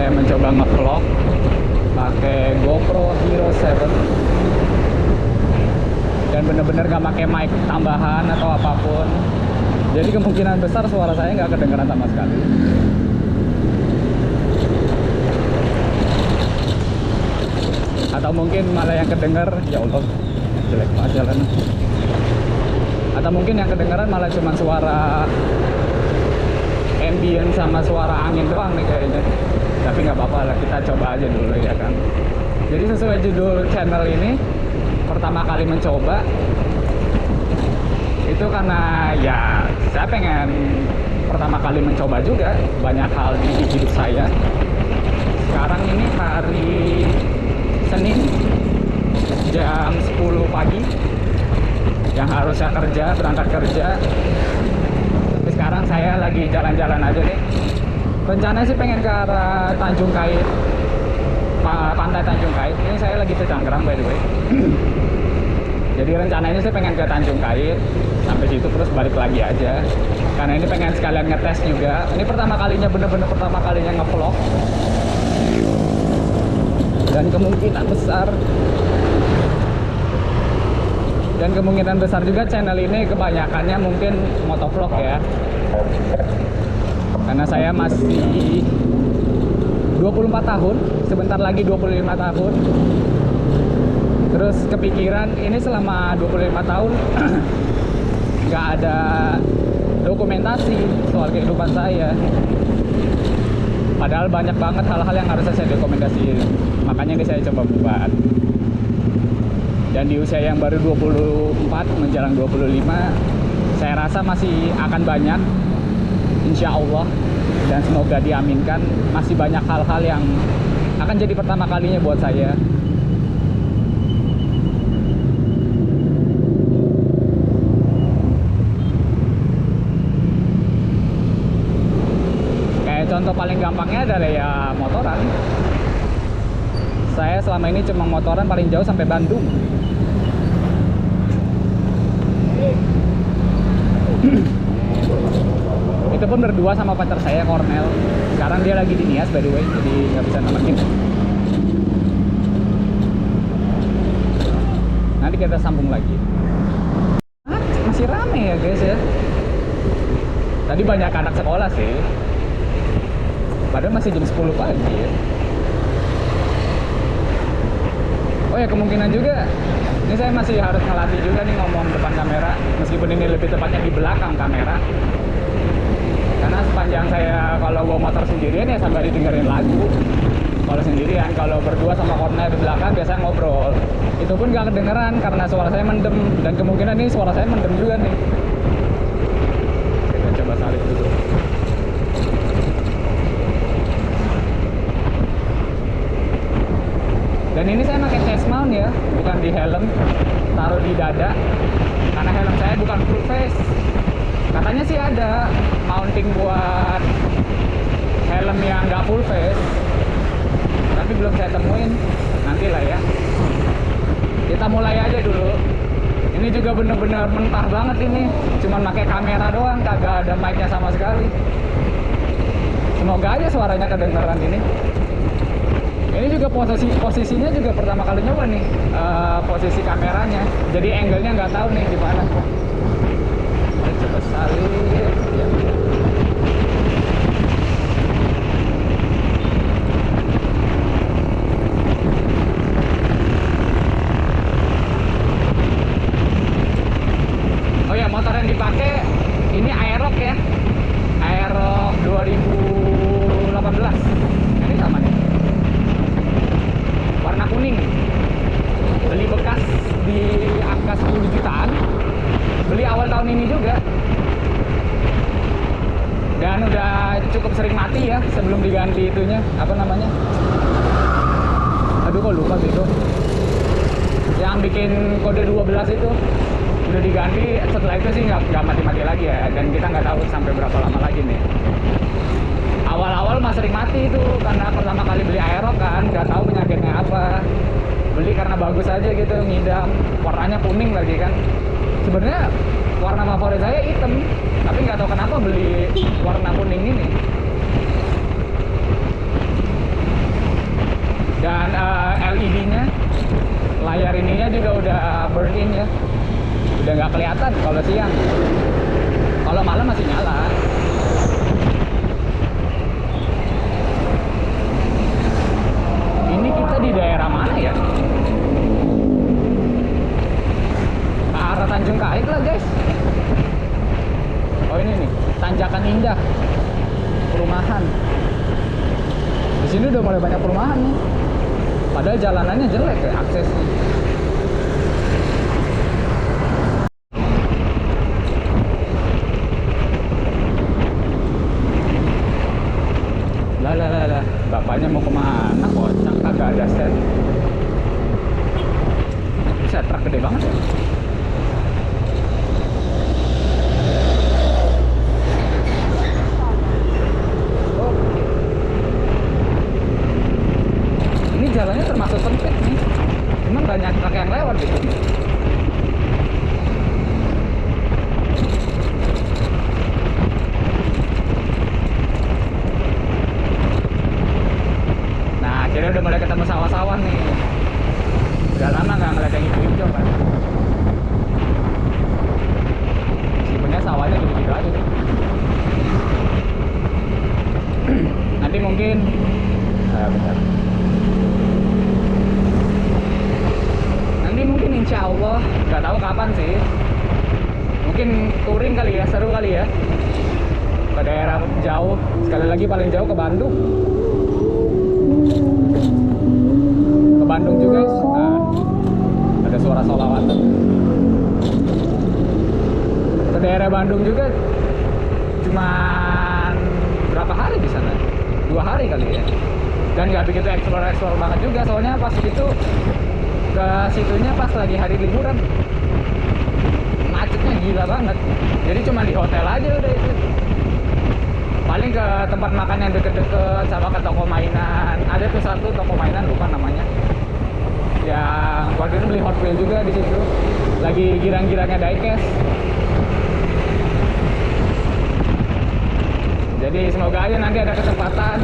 saya mencoba nge-vlog pakai GoPro Hero 7 dan bener-bener gak pakai mic tambahan atau apapun. Jadi kemungkinan besar suara saya nggak kedengeran sama sekali. Atau mungkin malah yang kedenger, ya Allah, jelek banget jalan. Atau mungkin yang kedengeran malah cuma suara ambient sama suara angin doang nih kayaknya. Tapi nggak apa-apa lah, kita coba aja dulu ya kan. Jadi sesuai judul channel ini, pertama kali mencoba itu karena ya saya pengen pertama kali mencoba juga banyak hal di hidup saya. Sekarang ini hari Senin jam 10 pagi yang harusnya berangkat kerja, tapi sekarang saya lagi jalan-jalan aja nih. Rencananya sih pengen ke arah Tanjung Kait, pantai Tanjung Kait. Ini saya lagi di Tangerang by the way. Jadi rencananya sih pengen ke Tanjung Kait, sampai situ terus balik lagi aja. Karena ini pengen sekalian ngetes juga. Ini pertama kalinya, bener-bener pertama kalinya nge-vlog. Dan kemungkinan besar juga channel ini kebanyakannya mungkin motovlog ya. Karena saya masih 24 tahun, sebentar lagi 25 tahun. Terus kepikiran ini selama 25 tahun nggak ada dokumentasi soal kehidupan saya. Padahal banyak banget hal-hal yang harusnya saya dokumentasiin. Makanya ini saya coba buat. Dan di usia yang baru 24 menjelang 25, saya rasa masih akan banyak, insya Allah, dan semoga diaminkan, masih banyak hal-hal yang akan jadi pertama kalinya buat saya. Contoh paling gampangnya adalah ya motoran. Saya selama ini cuma motoran paling jauh sampai Bandung. Itu pun berdua sama pacar saya, Cornel. Sekarang dia lagi di Nias by the way, jadi nggak bisa nemenin. Nanti kita sambung lagi. Masih rame ya guys ya. Tadi banyak anak sekolah sih. Padahal masih jam 10 pagi ya. Oh ya, kemungkinan juga ini saya masih harus ngelatih juga nih ngomong depan kamera, meskipun ini lebih tepatnya di belakang kamera. Karena sepanjang saya kalau bawa motor sendirian ya sambil didengerin lagu. Kalau sendirian, kalau berdua sama Cornel di belakang biasanya ngobrol. Itu pun gak kedengeran karena suara saya mendem, dan kemungkinan ini suara saya mendem juga nih. Kita coba salib dulu. Dan ini saya pakai chest mount ya, bukan di helm, taruh di dada. Karena helm saya bukan full face. Katanya sih ada mounting buat helm yang nggak full face, tapi belum saya temuin. Nantilah ya. Kita mulai aja dulu. Ini juga bener-bener mentah banget ini, cuman pakai kamera doang, kagak ada mic-nya sama sekali. Semoga aja suaranya kedengeran ini. Ini juga posisinya juga pertama kali nyoba nih, posisi kameranya. Jadi angle-nya nggak tahu nih di mana. Coba salib. Ya. Oh ya, motor yang dipakai ini Aerox ya, Aerox 2018. Ini sama nih. Warna kuning, beli bekas di angka 10 jutaan, beli awal tahun ini juga, dan udah cukup sering mati ya sebelum diganti itunya, apa namanya, aduh kok lupa gitu, yang bikin kode 12 itu udah diganti. Setelah itu sih nggak mati-mati lagi ya, dan kita nggak tahu sampai berapa lama lagi nih. Awal-awal mah sering mati itu karena pertama kali beli Aerox kan, nggak tahu penyakitnya apa. Beli karena bagus aja gitu, ngidam, warnanya kuning lagi kan. Sebenarnya warna favorit saya hitam, tapi nggak tahu kenapa beli warna kuning ini. udah nggak kelihatan kalau siang. Kalau malam masih nyala. Ini kita di daerah mana ya? Ke arah Tanjung Kait lah guys. Oh ini nih, Tanjakan Indah, perumahan. Di sini udah mulai banyak perumahan nih. Padahal jalanannya jelek ya aksesnya. Lah, bapaknya mau kemana? Kocak, kagak ada set. Set truk gede banget ya. Jalannya termasuk sempit nih, cuman banyak truk yang lewat gitu. Nah akhirnya udah mulai ketemu sawah-sawah nih. Udah lama nggak ngeliat yang hijau-hijau kan. Sebenarnya sawahnya gitu-gitu aja nih. Nanti mungkin bentar. Insya Allah nggak tahu kapan sih, mungkin touring kali ya, seru kali ya ke daerah jauh, sekali lagi paling jauh ke Bandung juga. Nah, ada suara sholawatan. Ke daerah Bandung juga cuman berapa hari di sana, 2 hari kali ya, dan nggak begitu explore banget juga, soalnya pas itu ke situnya pas lagi hari liburan, macetnya gila banget. Jadi cuma di hotel aja udah itu. Paling ke tempat makan yang deket-deket sama ke toko mainan. Ada tuh satu toko mainan, lupa namanya. Yang waktu itu beli Hot Wheels juga di situ. Lagi girang-girangnya diecast. Jadi semoga aja nanti ada kesempatan,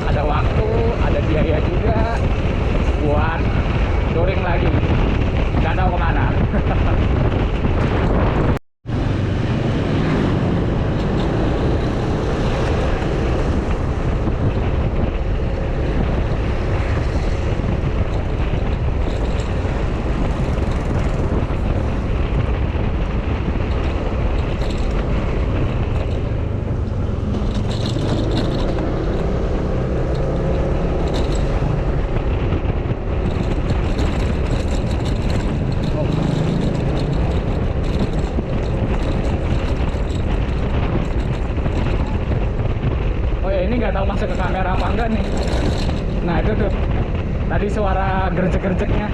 ada waktu, ada biaya juga buat touring lagi, nggak tahu kemana. Nggak tahu masuk ke kamera apa enggak nih. Nah itu tuh tadi suara gerjek-gerjeknya.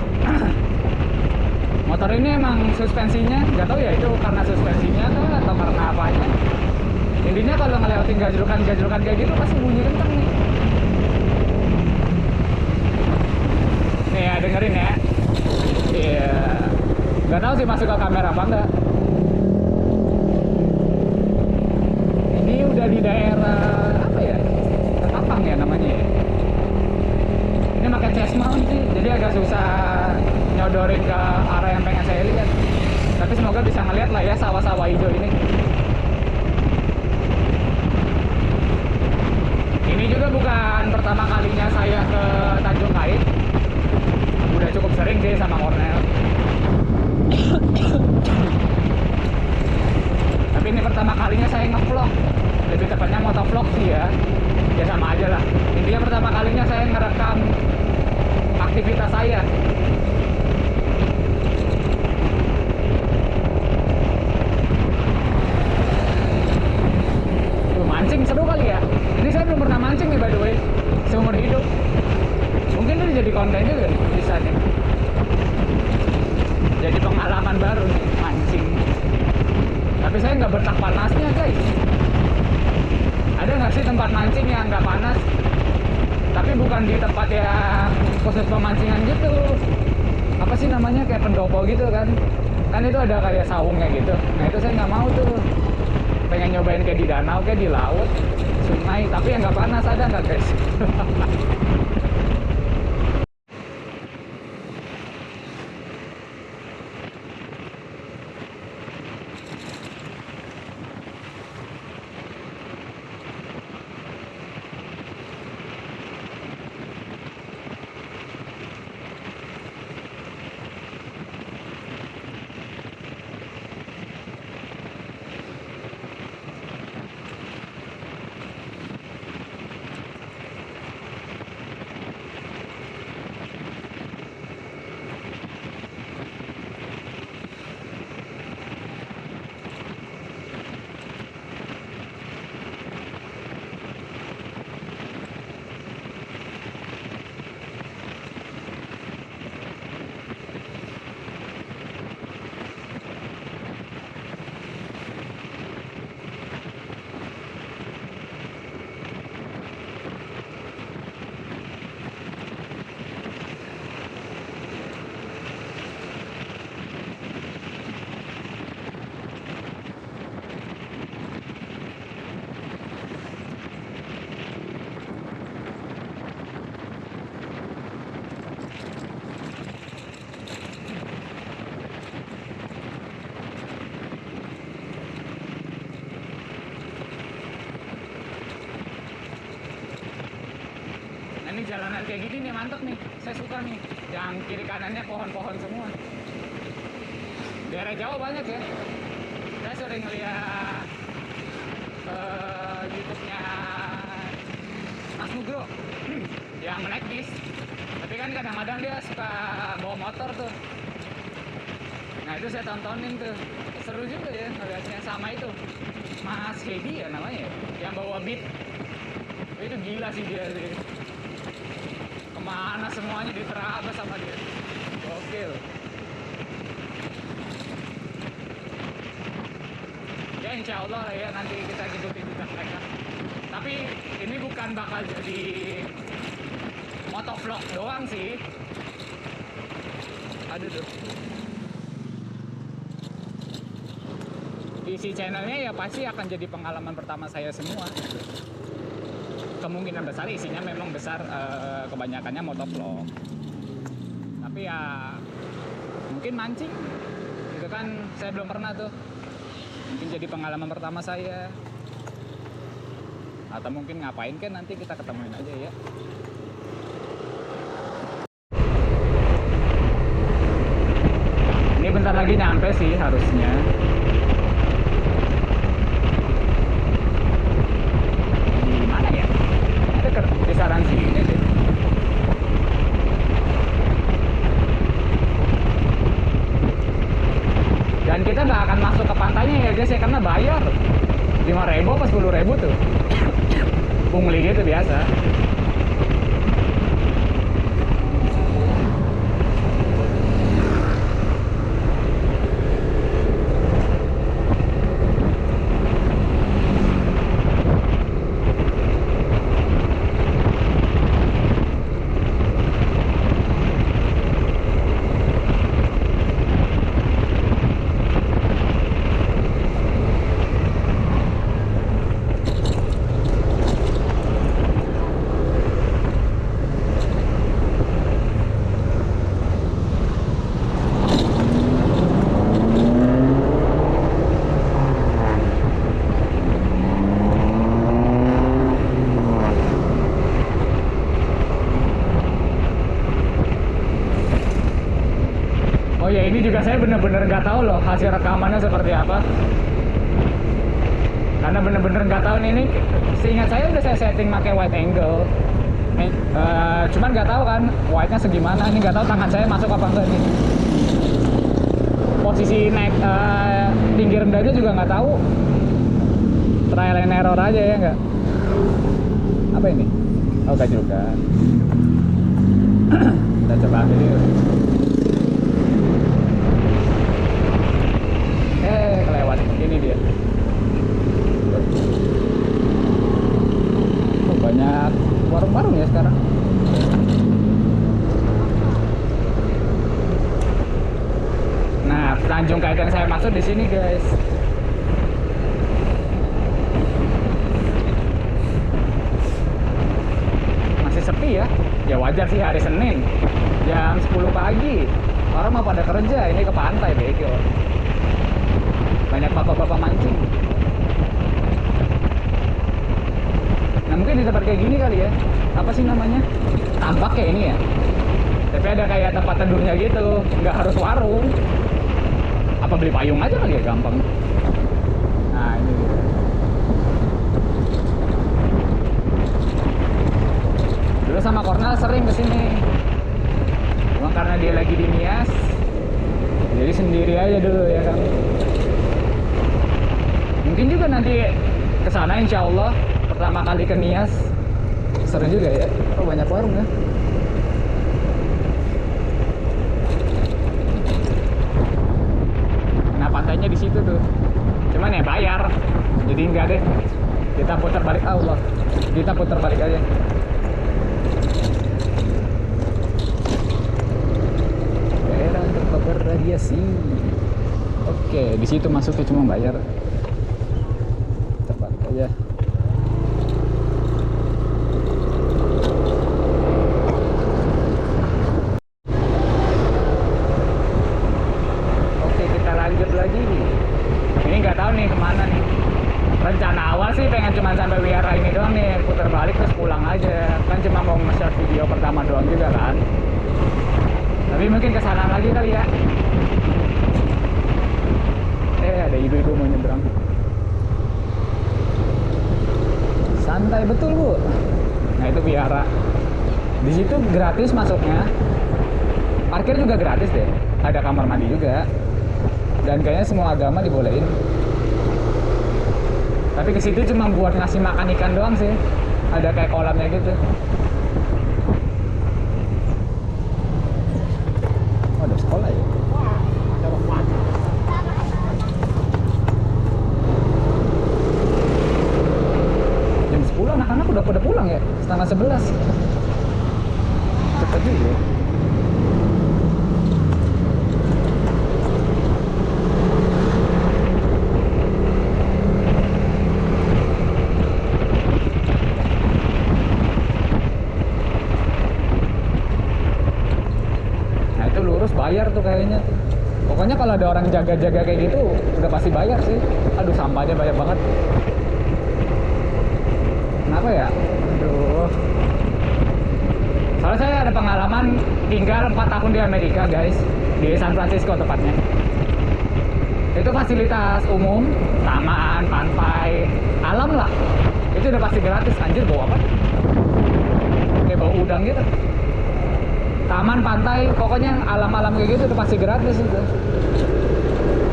Motor ini emang suspensinya nggak tahu ya itu karena suspensinya atau karena apanya. Intinya kalau ngelewatin gajlukan kayak gitu pasti bunyi kenceng nih. Nih ya, dengerin ya. Iya. Nggak tahu sih masuk ke kamera apa enggak. Ini udah di daerah apa ya? Ketapang ya namanya ya. Ini pakai chest mount sih, jadi agak susah nyodorin ke arah yang pengen saya lihat. Tapi semoga bisa ngeliat lah ya sawah-sawah hijau ini. Ini juga bukan pertama kalinya saya ke Tanjung Kait. Udah cukup sering sih sama Cornel. Tapi ini pertama kalinya saya nge-vlog. Lebih tepatnya motovlog sih ya. Ya sama aja lah. Intinya pertama kalinya saya ngerekam aktivitas saya. Mancing seru kali ya. Ini saya belum pernah mancing nih by the way, seumur hidup. Mungkin itu jadi konten juga nih, bisa nih. Jadi pengalaman baru nih, mancing. Tapi saya nggak bertak panasnya guys. Ada nggak sih tempat mancing yang nggak panas? Tapi bukan di tempat yang khusus pemancingan gitu. Apa sih namanya, kayak pendopo gitu kan? Kan itu ada kayak saungnya gitu. Nah itu saya nggak mau tuh. Pengen nyobain kayak di danau, kayak di laut, sungai, tapi yang nggak panas. Ada nggak guys? jalanan kayak gini nih mantep nih, saya suka nih. Yang kiri kanannya pohon-pohon semua. Daerah Jawa banyak ya. Saya sering lihat YouTube-nya Mas Nugro yang naik bis. Tapi kan kadang-kadang dia suka bawa motor tuh. Nah itu saya tontonin tuh, seru juga ya ngeliatnya. Sama itu Mas Hedi ya namanya, yang bawa beat. Itu gila sih dia sih. Kemana semuanya diterabas sama dia. Gokil. Ya insya Allah ya nanti kita ikutin juga mereka. Tapi ini bukan bakal jadi motovlog doang sih. Aduh tuh. Isi channelnya ya pasti akan jadi pengalaman pertama saya semua. Kemungkinan besar isinya memang besar, kebanyakannya motovlog. Tapi ya mungkin mancing. Itu kan saya belum pernah tuh. Mungkin jadi pengalaman pertama saya. Atau mungkin ngapain kan nanti kita ketemuin aja ya. Ini bentar lagi nyampe sih harusnya. Di mana ya? Ada kisaran sini deh. Dan kita nggak akan masuk ke pantainya ya guys ya, karena bayar 5.000 apa 10.000 tuh. Pungli gitu biasa. Oh ya ini juga saya bener-bener nggak tahu loh hasil rekamannya seperti apa. Karena bener-bener nggak tahu nih, ini seingat saya udah saya setting pakai wide angle. Cuman nggak tahu kan wide-nya segimana. Ini nggak tahu tangan saya masuk apa enggak nih. Posisi naik tinggi rendahnya juga nggak tahu. Trial and error aja ya nggak. Apa ini? Oh nggak juga. Kita coba ambil dulu. Kelewat ini dia. Oh, banyak warung-warung ya sekarang. Nah, Tanjung Kait yang saya maksud di sini, guys. Masih sepi ya. Ya wajar sih hari Senin. Jam 10 pagi. Orang mau pada kerja, ini ke pantai bego. Banyak bapak-bapak mancing. Nah mungkin di tempat kayak gini kali ya, apa sih namanya, tambak kayak ini ya, tapi ada kayak tempat teduhnya gitu, nggak harus warung. Apa beli payung aja kali ya, gampang. Nah ini dia. Dulu sama Kornel sering kesini, cuma karena dia lagi di Nias jadi sendiri aja dulu ya kan. Mungkin juga nanti kesana insya Allah pertama kali ke Nias. Seru juga ya. Oh banyak warung ya. Nah pantainya di situ tuh. Cuman ya bayar. Jadi enggak deh. Kita putar balik Allah. Kita putar balik aja. Daerah terpapar radiasi. Oke, di situ masuknya cuma bayar. Ya. Oke kita lanjut lagi. Ini nggak tahu nih kemana nih. Rencana awal sih pengen cuma sampai Wihara ini doang nih, putar balik terus pulang aja. Kan cuma mau mau nge-share video pertama doang juga kan. Tapi mungkin kesana lagi kali ya. Ada ibu-ibu mau nyebrang. Santai betul bu. Nah itu biara. Di situ gratis masuknya. Parkir juga gratis deh. Ada kamar mandi juga. Dan kayaknya semua agama dibolehin. Tapi ke situ cuma buat ngasih makan ikan doang sih. Ada kayak kolamnya gitu. Oh, ada sekolah ya? Jam 10 anak-anak udah pada pulang ya? Setengah 11. Cepet juga. Bayar tuh kayaknya tuh. Pokoknya kalau ada orang jaga-jaga kayak gitu udah pasti bayar sih. Aduh sampahnya banyak banget. Kenapa ya? Aduh. Soalnya saya ada pengalaman tinggal 4 tahun di Amerika guys. Di San Francisco tepatnya. Itu fasilitas umum, taman, pantai, alam lah. Itu udah pasti gratis. Anjir bau apa? Kayak bau udang gitu. Taman, pantai, pokoknya alam-alam kayak gitu udah pasti gratis itu.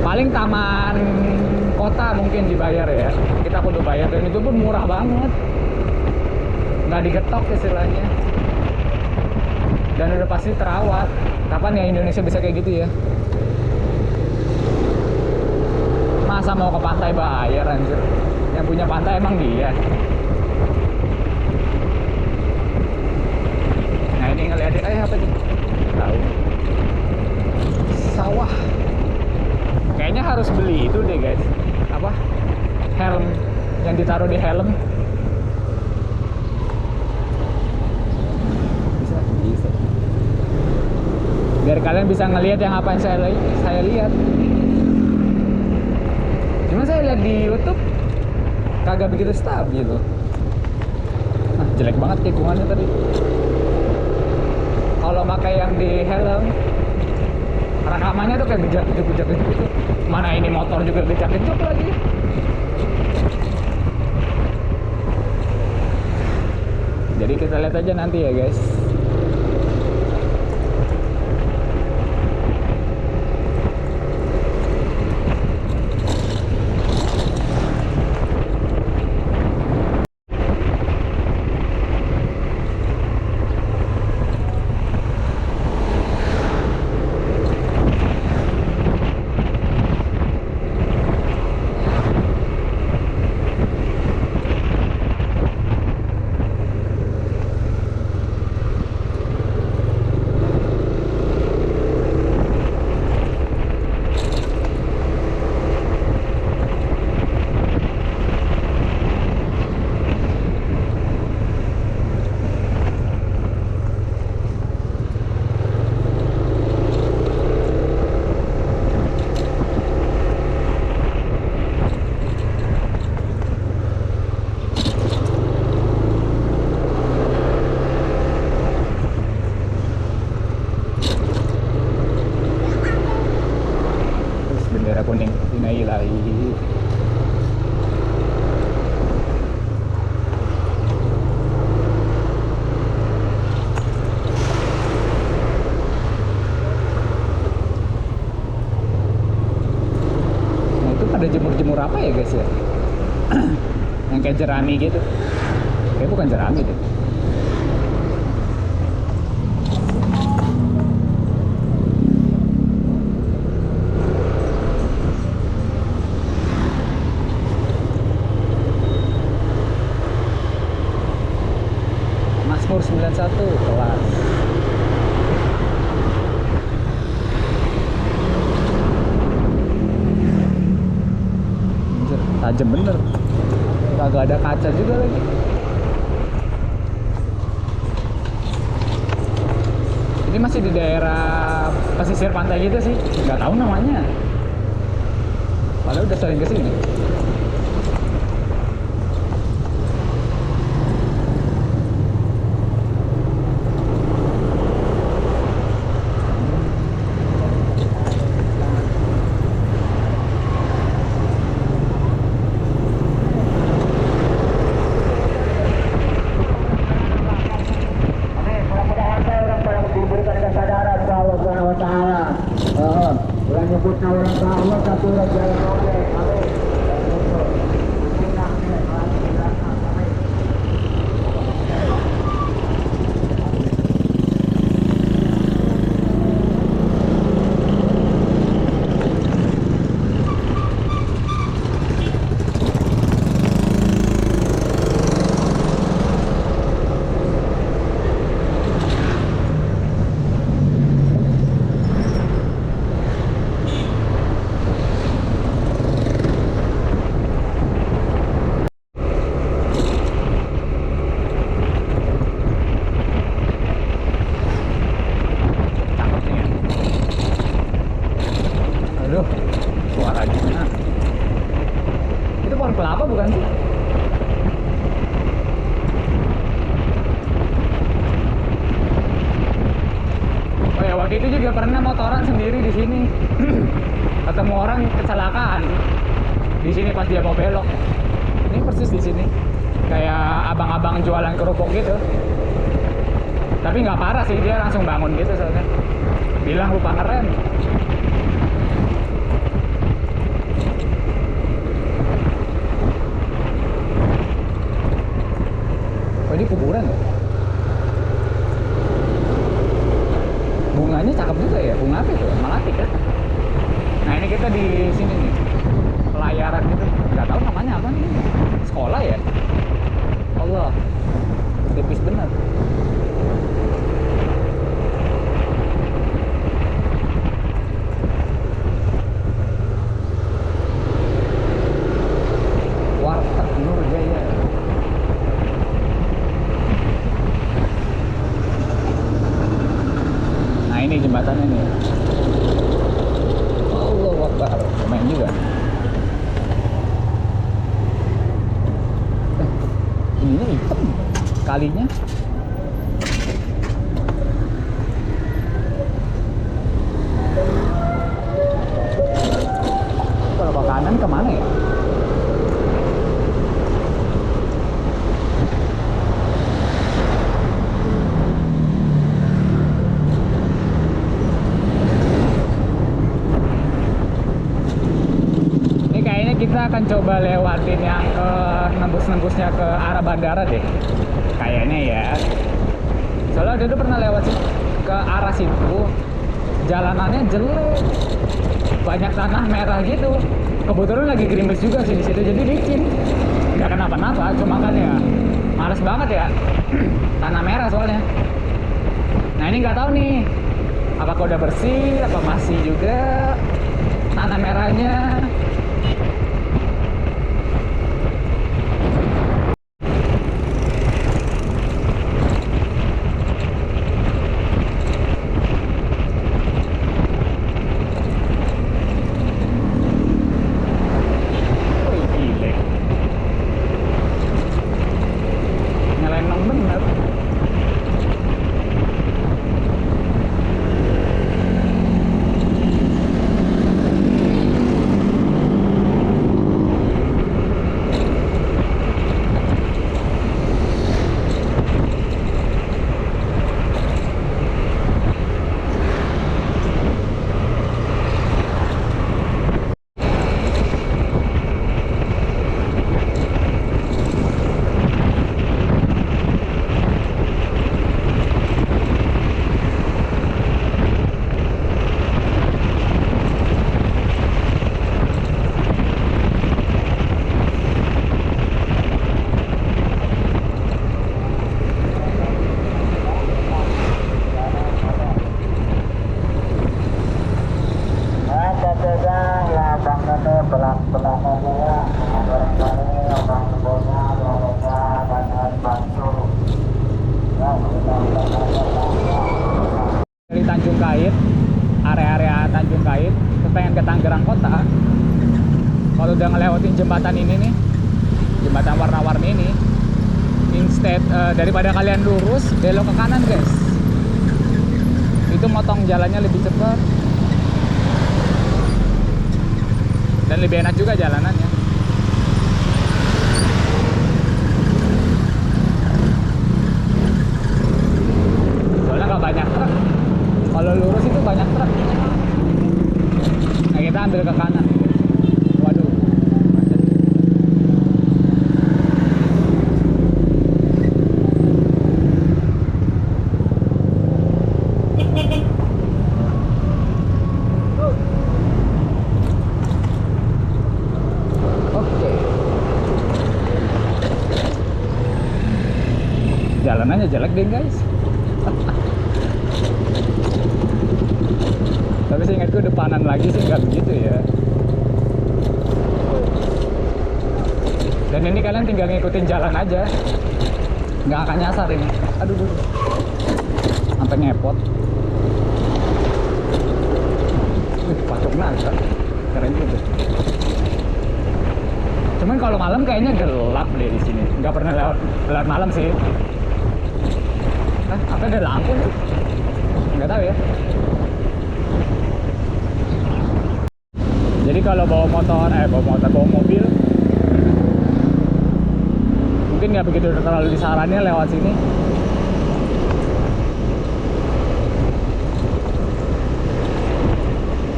Paling taman kota mungkin dibayar ya. Kita kudu bayar dan itu pun murah banget. Nggak digetok istilahnya. Dan udah pasti terawat. Kapan ya Indonesia bisa kayak gitu ya? Masa mau ke pantai bayar anjir? Yang punya pantai emang dia. Ini ngeliat apa nih? Tahu. Sawah. Kayaknya harus beli itu deh guys. Apa? Helm yang ditaruh di helm. Bisa. Biar kalian bisa ngelihat yang apa yang saya lihat. Cuma saya lihat di YouTube kagak begitu stabil loh. Nah, jelek banget tikungannya tadi. Kalau pakai yang di helm rekamannya tuh kayak bejak gitu. Mana ini motor juga bejak lagi. Jadi kita lihat aja nanti ya guys. Kuning dinailahi. Nah itu pada jemur-jemur apa ya guys ya? Yang kayak jerami gitu. Kayak bukan jerami deh. Mazmur 91 kelas. Anjir, tajam bener. Kagak ada kaca juga lagi. Ini masih di daerah pesisir pantai gitu sih. Nggak tahu namanya. Padahal udah sering kesini. Cakep sih ya. Aduh, suaranya. Itu pohon kelapa bukan sih? Oh ya, waktu itu juga pernah motoran sendiri di sini. Ketemu orang kecelakaan di sini pas dia mau belok. Ini persis di sini. Kayak abang-abang jualan kerupuk gitu. Tapi nggak parah sih, dia langsung bangun gitu soalnya. Bilang lupa ngerem. Oh, ini kuburan ya? Bunganya cakep juga ya. Bunga apa itu? Malatik kan? Nah, ini kita di sini nih. Pelayaran gitu. Nggak tahu namanya apa nih. Sekolah ya? Allah. Tipis bener. Warteg Nurjaya. Nah, ini jembatannya nih. Allah Akbar. Lumayan juga. Ininya hitam kalinya. Kalau ke kanan kemana ya? Ini kayaknya kita akan coba lewatin yang ke nembus-nembusnya ke arah bandara deh. Kayaknya ya. Soalnya dulu pernah lewat sih ke arah situ. Jalanannya jelek. Banyak tanah merah gitu. Kebetulan lagi gerimis juga sih di situ, jadi licin. Nggak kenapa-napa, cuma kan ya males banget ya. Tanah merah soalnya. Nah, ini nggak tahu nih, apakah udah bersih, apa masih juga tanah merahnya. Wih, gile. Nyelenong bener. Dari Tanjung Kait, area-area Tanjung Kait, terus pengen ke Tangerang Kota. Kalau udah ngelewatin jembatan ini nih, jembatan warna-warni ini, instead daripada kalian lurus, belok ke kanan guys. Itu motong jalannya lebih cepat dan lebih enak juga jalanannya. Soalnya nggak banyak truk. Kalau lurus itu banyak truk. Nah, kita ambil ke kanan. jalanannya jelek deh guys. Tapi saya ingatku depanan lagi sih nggak begitu ya. Dan ini kalian tinggal ngikutin jalan aja, nggak akan nyasar ini. Aduh, sampai ngepot. Pacok naga, keren juga. Cuman kalau malam kayaknya gelap deh di sini. Nggak pernah lewat malam sih. Apa ada lampu nih? Nggak tahu ya. Jadi kalau bawa mobil, mungkin nggak begitu terlalu disaranin lewat sini.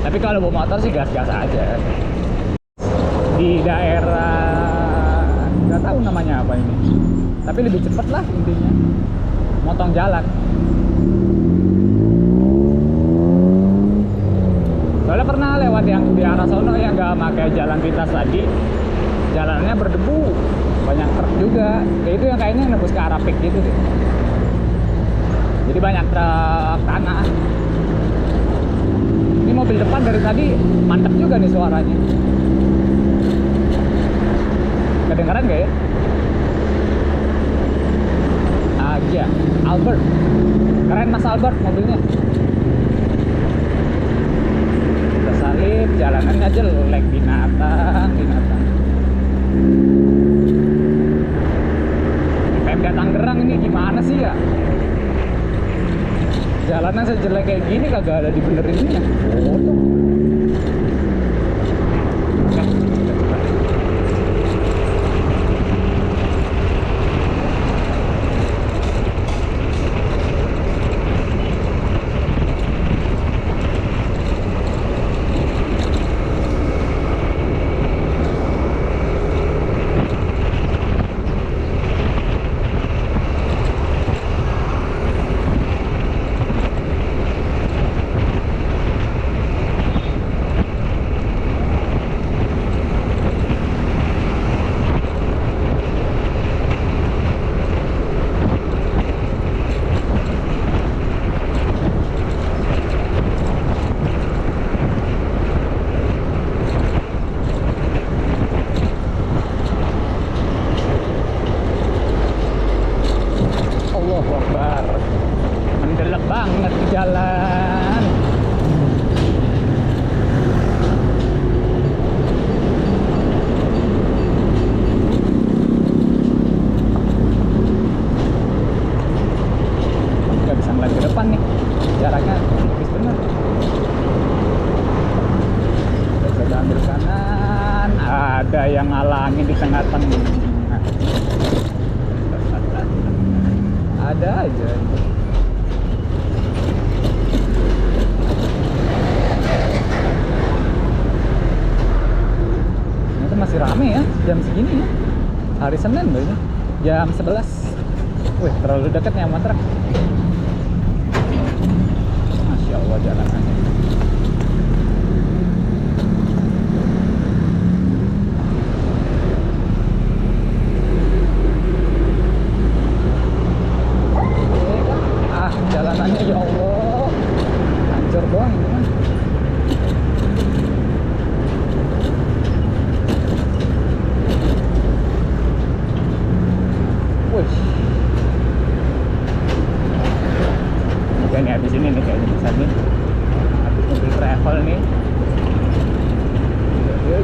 Tapi kalau bawa motor sih gas-gas aja. Di daerah nggak tahu namanya apa ini, tapi lebih cepet lah intinya, motong jalan. Soalnya pernah lewat yang di arah sono yang nggak pakai jalan pintas lagi, jalannya berdebu, banyak truk juga. Kayak itu yang kayaknya nembus ke arah pik gitu deh. Jadi banyak truk tanah. Ini mobil depan dari tadi mantap juga nih suaranya. Kedengeran gak ya? Iya, Albert. Keren Mas Albert mobilnya. Udah salib, jalanannya jelek, binatang. Pemda Tangerang ini gimana sih ya? Jalanan sejelek kayak gini kagak ada dibenerinnya. Oh, tuh. Banget di jalan. Nggak bisa ngeliat ke depan nih, jaraknya tipis bener. Coba ambil kanan, ada yang ngalangin di tengah-tengah. Ada aja. Masih rame ya jam segini ya, hari Senin loh ini jam 11. Wih, terlalu dekat nih sama truk. Masya Allah jalanannya. Jalanannya ya Allah hancur doang ini mah. Nih habis ini nih kayaknya bisa nih, habis mobil travel nih. Yo.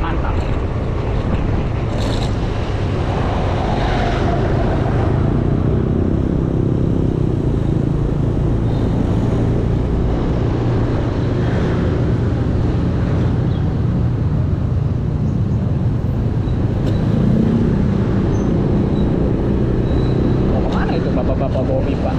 Mantap. Bapak bawa pipa.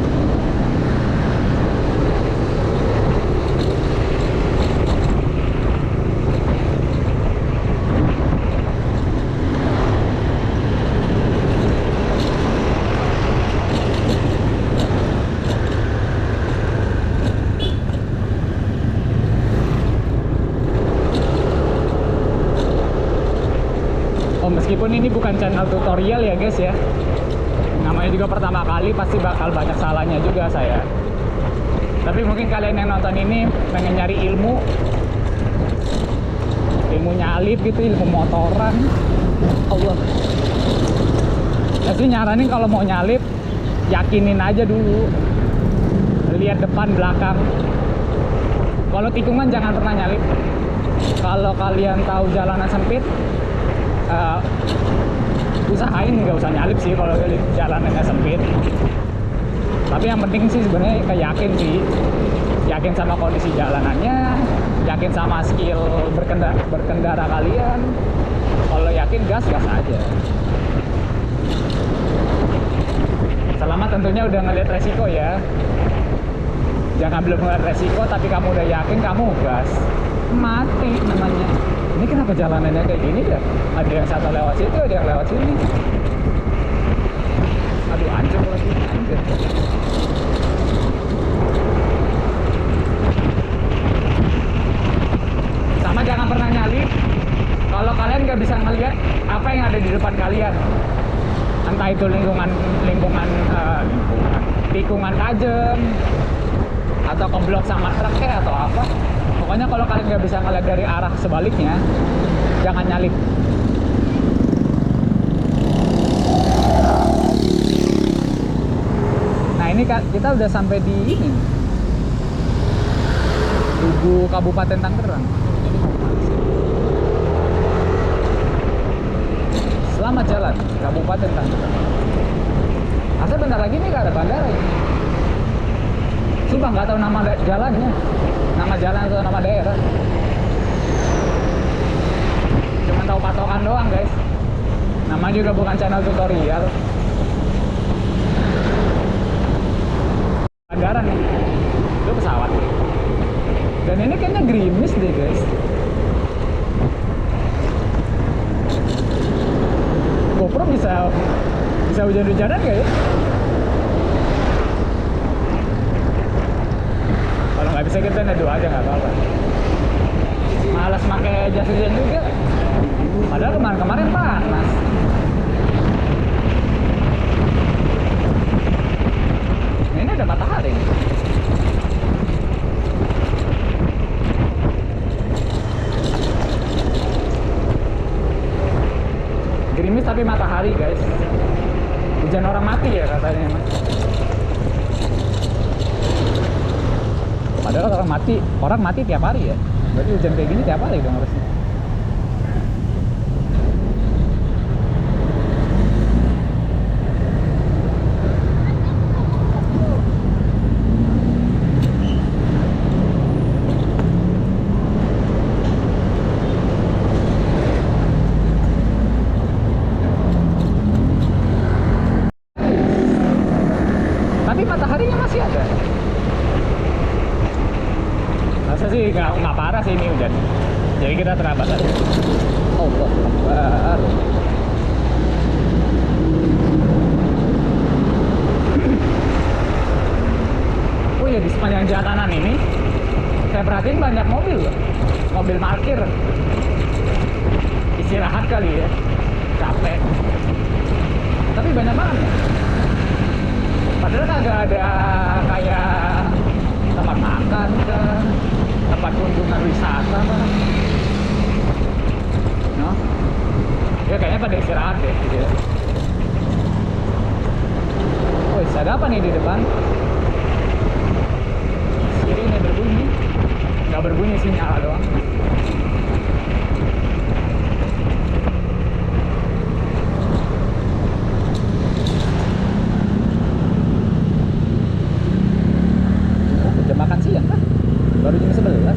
Meskipun ini bukan channel tutorial ya guys ya, namanya juga pertama kali, pasti bakal banyak salahnya juga saya. Tapi mungkin kalian yang nonton ini pengen nyari ilmu nyalip gitu, ilmu motoran. Allah, saya sih nyaranin kalau mau nyalip yakinin aja dulu, lihat depan belakang. Kalau tikungan jangan pernah nyalip. Kalau kalian tahu jalanan sempit, usahain nggak usah nyalip sih kalau jalanannya sempit. Tapi yang penting sih sebenarnya yakin sih, yakin sama kondisi jalanannya, yakin sama skill berkendara kalian. Kalau yakin gas aja. Selama tentunya udah ngeliat resiko ya. Jangan belum ngeliat resiko tapi kamu udah yakin, kamu gas, mati namanya. Ini kenapa jalanannya kayak gini ya? Ada yang satu lewat situ, ada yang lewat sini. Aduh, anjir lagi, anjir. Sama jangan pernah nyalip kalau kalian nggak bisa ngelihat apa yang ada di depan kalian. Entah itu tikungan tajam, atau keblok sama truk atau apa. Pokoknya kalau kalian nggak bisa ngeliat dari arah sebaliknya, jangan nyalip. Nah ini kita udah sampai di ini, Tugu Kabupaten Tangerang. Selamat jalan Kabupaten Tangerang. Asal bentar lagi nih gak ada bandara ya. Sumpah nggak tahu nama jalannya, nama jalan atau nama daerah. Cuma tahu patokan doang guys. Nama juga bukan channel tutorial. Bandara nih, itu pesawat. Dan ini kayaknya gerimis deh guys. GoPro bisa hujan-hujanan gak ya? Kalau nggak bisa kita neduh aja nggak apa-apa. Malas pakai jas hujan juga. Padahal kemarin panas. Nah, ini ada matahari. Gerimis tapi matahari guys. Hujan orang mati ya katanya mas. Padahal orang mati tiap hari ya. Berarti hujan kayak gini tiap hari dong harusnya. Tapi mataharinya masih ada. Masa sih nggak parah sih ini hujan. Jadi kita terlambat aja. Allah Akbar. Oh ya, di sepanjang jalanan ini saya perhatiin banyak mobil loh. Mobil parkir. Istirahat kali ya. Capek. Tapi banyak banget ya. Padahal kagak ada kayak tempat makan kan, tempat kunjungan wisata kan. No? Ya kayaknya pada istirahat deh gitu ya. Wih, ada apa nih di depan? Sirine berbunyi. Nggak berbunyi sih, nyala doang. Makan siang kan? Baru jam 11.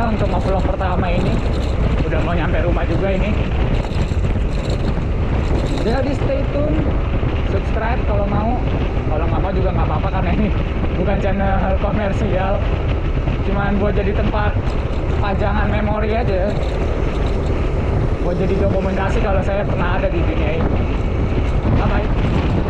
aja untuk vlog pertama ini. Udah mau nyampe rumah juga ini. Jadi stay tune, subscribe kalau mau. Kalau nggak mau juga nggak apa-apa karena ini bukan channel komersial. Cuman buat jadi tempat pajangan memori aja. Buat jadi dokumentasi kalau saya pernah ada di dunia ini. Bye-bye.